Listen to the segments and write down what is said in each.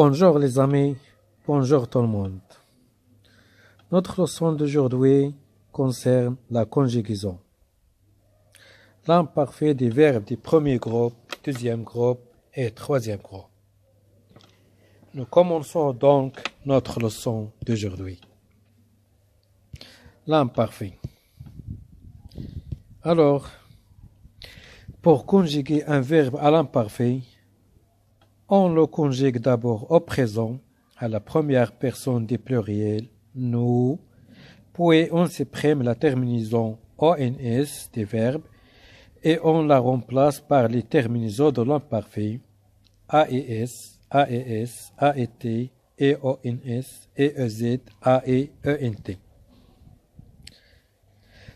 Bonjour les amis, bonjour tout le monde. Notre leçon d'aujourd'hui concerne la conjugaison. L'imparfait des verbes du premier groupe, deuxième groupe et troisième groupe. Nous commençons donc notre leçon d'aujourd'hui. L'imparfait. Alors, pour conjuguer un verbe à l'imparfait, on le conjugue d'abord au présent, à la première personne du pluriel, nous, puis on supprime la terminaison ONS des verbes et on la remplace par les terminaisons de l'imparfait, AES, AES, AET, EONS, EEZ, AE, ENT.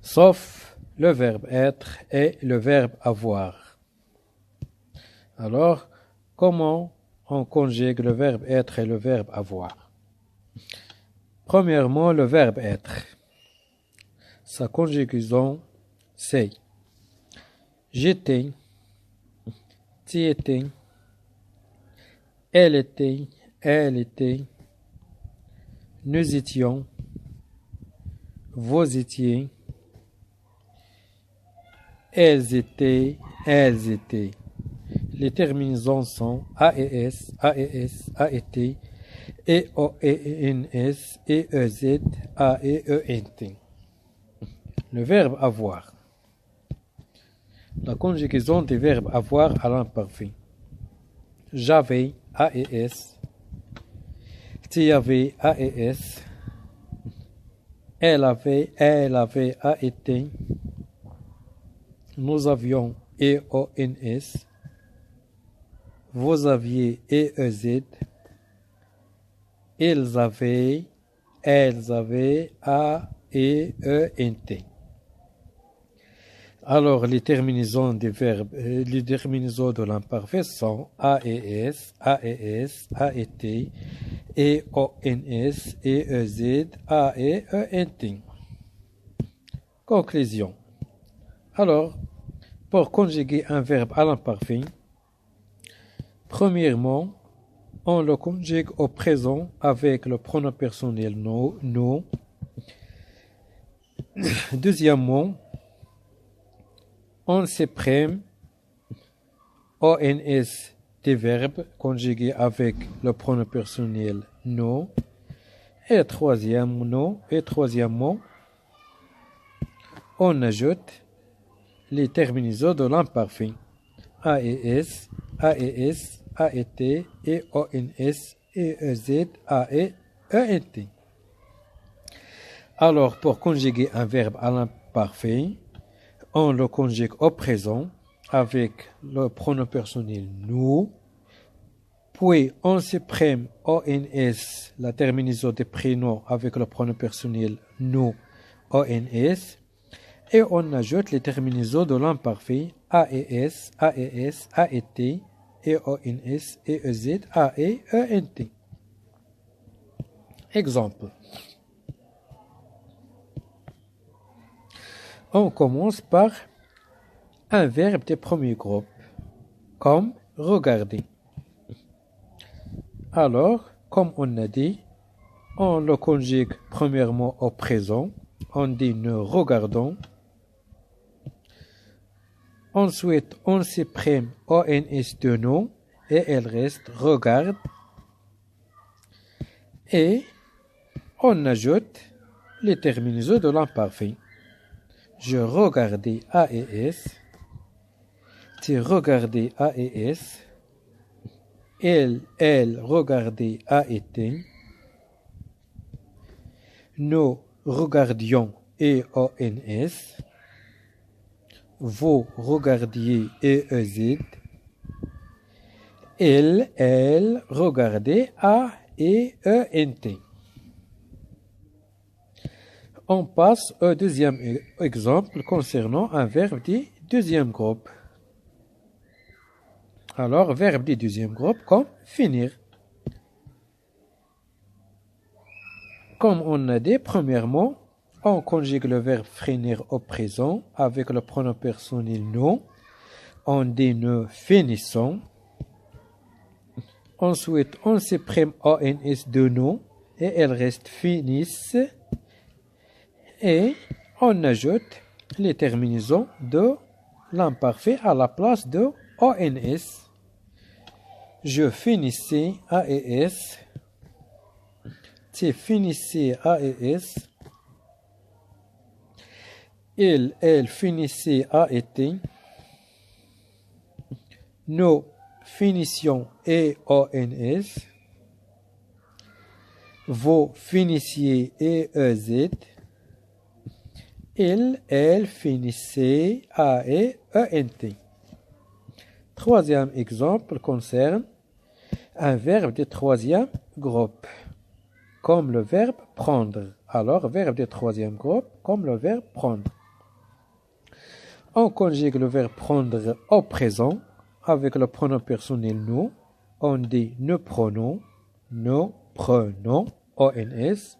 Sauf le verbe être et le verbe avoir. Alors, comment on conjugue le verbe être et le verbe avoir? Premièrement, le verbe être. Sa conjugaison, c'est j'étais, tu étais, elle était, nous étions, vous étiez, elles étaient. Les terminaisons sont AES, AES, AET, EONS, EEZ, AE, ENT. Le verbe avoir. La conjugaison des verbes avoir à l'imparfait. J'avais, AES, tu avais, AES, elle avait, AET, nous avions, EONS, vous aviez, EEZ, ils avaient, AEENT. Alors, les terminaisons des verbes, les terminaisons de l'imparfait sont AES, AES, AET, EONS, EEZ, AEENT. Conclusion. Alors, pour conjuguer un verbe à l'imparfait, premièrement, on le conjugue au présent avec le pronom personnel nous. Deuxièmement, on supprime ONS des verbes conjugués avec le pronom personnel nous. Et troisièmement, on ajoute les terminaisons de l'imparfait. AES, AES, AET, EONS, EEZ, AE, ENT. Alors, pour conjuguer un verbe à l'imparfait, on le conjugue au présent avec le pronom personnel nous, puis on supprime ONS, la terminaison des prénoms avec le pronom personnel nous, ONS, et on ajoute les terminaisons de l'imparfait AES, AES, AET, EONS, EEZ, AE, ENT. Exemple. On commence par un verbe du premier groupe, comme regarder. Alors, comme on a dit, on le conjugue premièrement au présent. On dit nous regardons. Ensuite, on supprime ONS de nous et elle reste regarde. Et on ajoute les terminaisons de l'imparfait. Je regardais AES, tu regardais AES, elle regardait AET, nous regardions EONS, vous regardiez EEZ, elle regardait AEENT. On passe au deuxième exemple concernant un verbe du deuxième groupe. Alors, verbe du deuxième groupe comme finir. Comme on a dit, premièrement, on conjugue le verbe finir au présent avec le pronom personnel nous. On dit nous finissons. Ensuite, on supprime ONS de nous et elle reste finissent. Et on ajoute les terminaisons de l'imparfait à la place de ONS. Je finissais AES. Tu finissais AES. Il, elle finissait AET. Nous finissions EONS. Vous finissiez EEZ. Il, elle finissait AEENT. Troisième exemple concerne un verbe de troisième groupe, comme le verbe prendre. Alors, verbe de troisième groupe, comme le verbe prendre. On conjugue le verbe prendre au présent avec le pronom personnel nous. On dit nous prenons, ONS.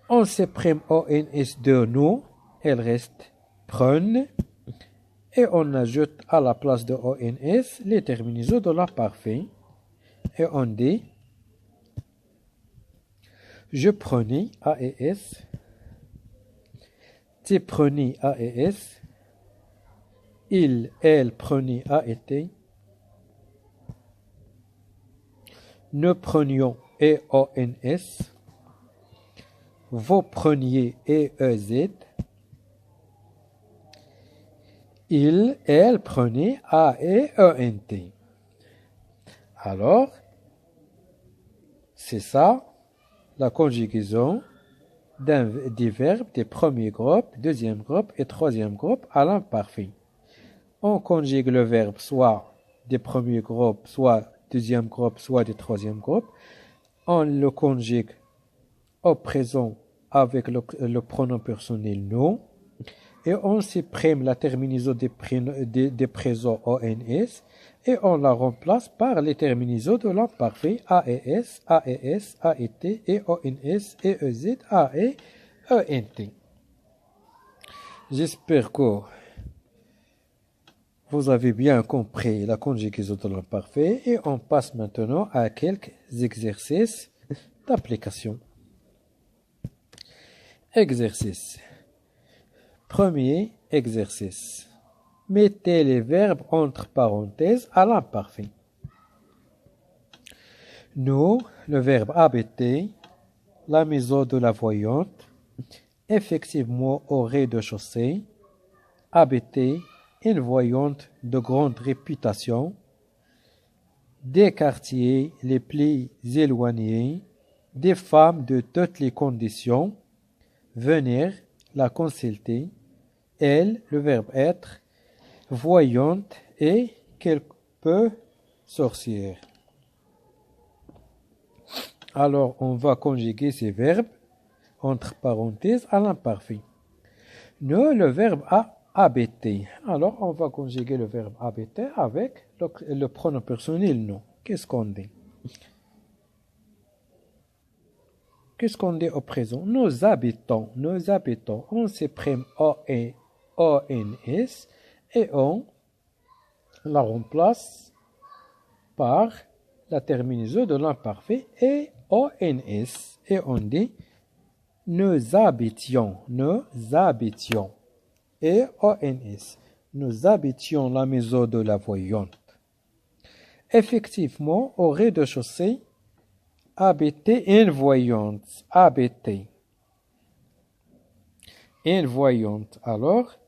On supprime ONS de nous, elle reste prenne. Et on ajoute à la place de ONS les terminaisons de l'imparfait. Et on dit je prenais AES. Tu prenais AES. Il, elle prenait AET. Nous prenions EONS. Vous preniez EEZ. Il, elle prenait AEENT. Alors, c'est ça la conjugaison des verbes des premiers groupes, deuxième groupe et troisième groupe à l'imparfait. On conjugue le verbe soit des premiers groupes, soit deuxième groupe, soit des troisième groupe. On le conjugue au présent avec le pronom personnel nous. Et on supprime la terminaison des présents ONS et on la remplace par les terminaisons de l'imparfait AES, AES, AET, EONS, EEZ, AE, ENT. J'espère que vous avez bien compris la conjugaison de l'imparfait et on passe maintenant à quelques exercices d'application. Exercice. Premier exercice. Mettez les verbes entre parenthèses à l'imparfait. Nous, le verbe habiter, la maison de la voyante, effectivement au rez-de-chaussée, habiter, une voyante de grande réputation, des quartiers les plus éloignés, des femmes de toutes les conditions, venir, la consulter, elle, le verbe être, voyante et quelque peu sorcière. Alors, on va conjuguer ces verbes entre parenthèses à l'imparfait. Nous, le verbe habiter. Alors, on va conjuguer le verbe habiter avec le pronom personnel nous. Qu'est-ce qu'on dit? Qu'est-ce qu'on dit au présent? Nous habitons. On supprime ONS et on la remplace par la terminaison de l'imparfait et ONS. Et on dit nous habitions. Et ONS. Nous habitions la maison de la voyante. Effectivement, au rez-de-chaussée, habiter une voyante. Habiter. Une voyante. Alors,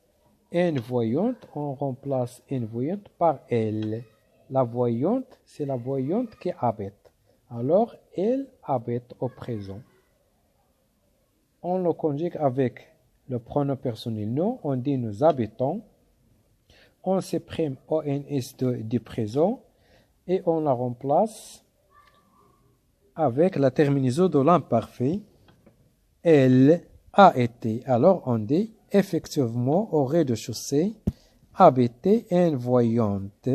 une voyante, on remplace une voyante par elle. La voyante, c'est la voyante qui habite. Alors, elle habite au présent. On le conjugue avec le pronom personnel nous. On dit nous habitons. On supprime ONS du présent et on la remplace avec la terminaison de l'imparfait. Elle a été. Alors on dit effectivement au rez-de-chaussée habitait une voyante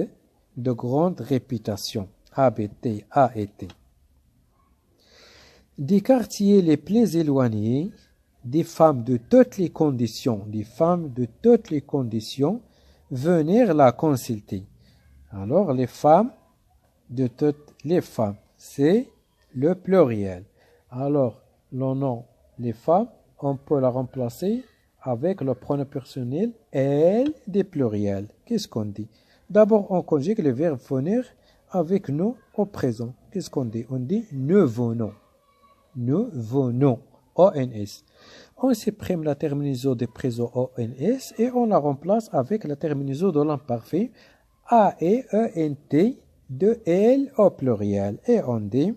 de grande réputation. Habiter a été. Des quartiers les plus éloignés, des femmes de toutes les conditions, venir la consulter. Alors les femmes de toutes Les femmes, c'est le pluriel. Alors, le nom, les femmes, on peut la remplacer avec le pronom personnel elles des pluriels. Qu'est-ce qu'on dit? D'abord, on conjugue le verbe venir avec nous au présent. Qu'est-ce qu'on dit? On dit nous venons. Nous venons. ONS. On supprime la terminaison de présent ONS et on la remplace avec la terminaison de l'imparfait AEENT de elles au pluriel. Et on dit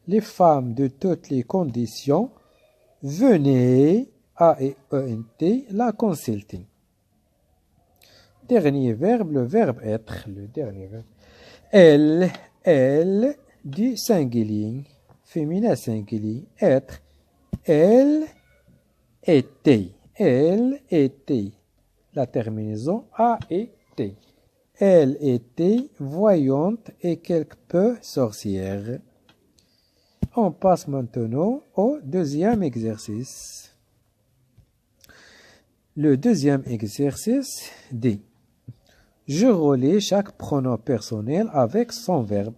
les femmes de toutes les conditions venaient AEENT la consulter. Dernier verbe, le verbe être. Le dernier verbe. Elle du singulier. Féminin singulier. Être. Elle était. Elle était. La terminaison A-E-T. Elle était voyante et quelque peu sorcière. On passe maintenant au deuxième exercice. Le deuxième exercice dit: je relie chaque pronom personnel avec son verbe.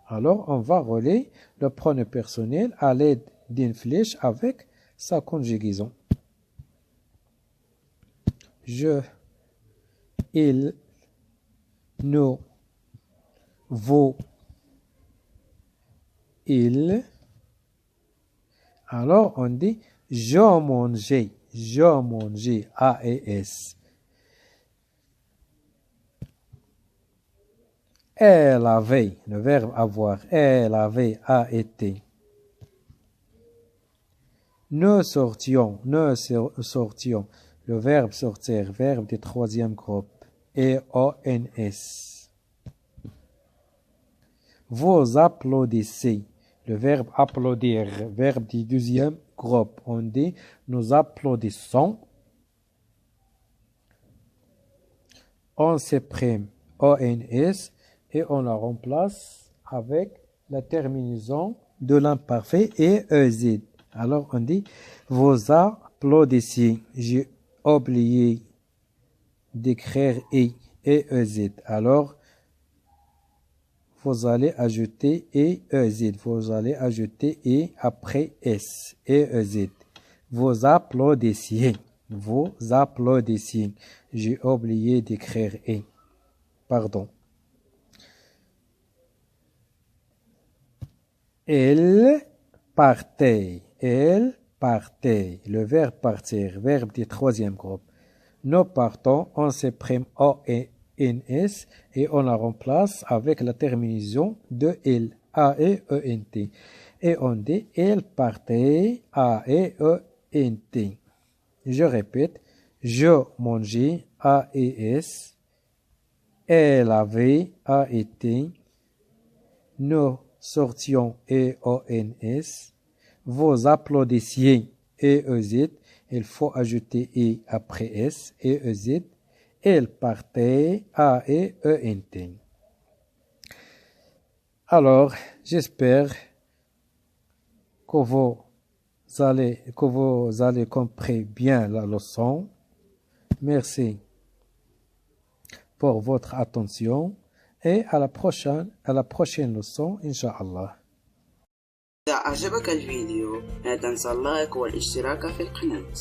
Alors, on va relier le pronom personnel à l'aide d'une flèche avec sa conjugaison. Je, il, nous, vous, il. Alors, on dit je mangeais, A-E-S. Elle avait, le verbe avoir, elle avait, A-E-T. Nous sortions, le verbe sortir, verbe du troisième groupe, E-O-N-S. Vous applaudissez, le verbe applaudir, verbe du deuxième groupe. On dit nous applaudissons. On supprime ONS et on la remplace avec la terminaison de l'imparfait et EZ. Alors on dit vous applaudissez. J'ai oublié d'écrire et EZ. Alors vous allez ajouter EZ. Vous allez ajouter et après S. EZ. Vous applaudissez. Vous applaudissez. J'ai oublié d'écrire et. Pardon. Elle partait. Elle partait. Le verbe partir, verbe du troisième groupe. Nous partons, on supprime O-N-S et on la remplace avec la terminaison de elle, A-E-E-N-T. Et on dit elle partait, A-E-E-N-T. Je répète, je mangeais, A-E-S. Elle avait, A-E-T. Nous sortions, E-O-N-S. Vous applaudissiez, E-E-Z. Il faut ajouter E après S, E-E-Z. Elle partait, A-E-E-N-T. Alors, j'espère que vous allez comprendre bien la leçon. Merci pour votre attention et à la prochaine leçon, Inch'Allah. إذا أعجبك الفيديو لا تنسى اللايك والاشتراك في القناة.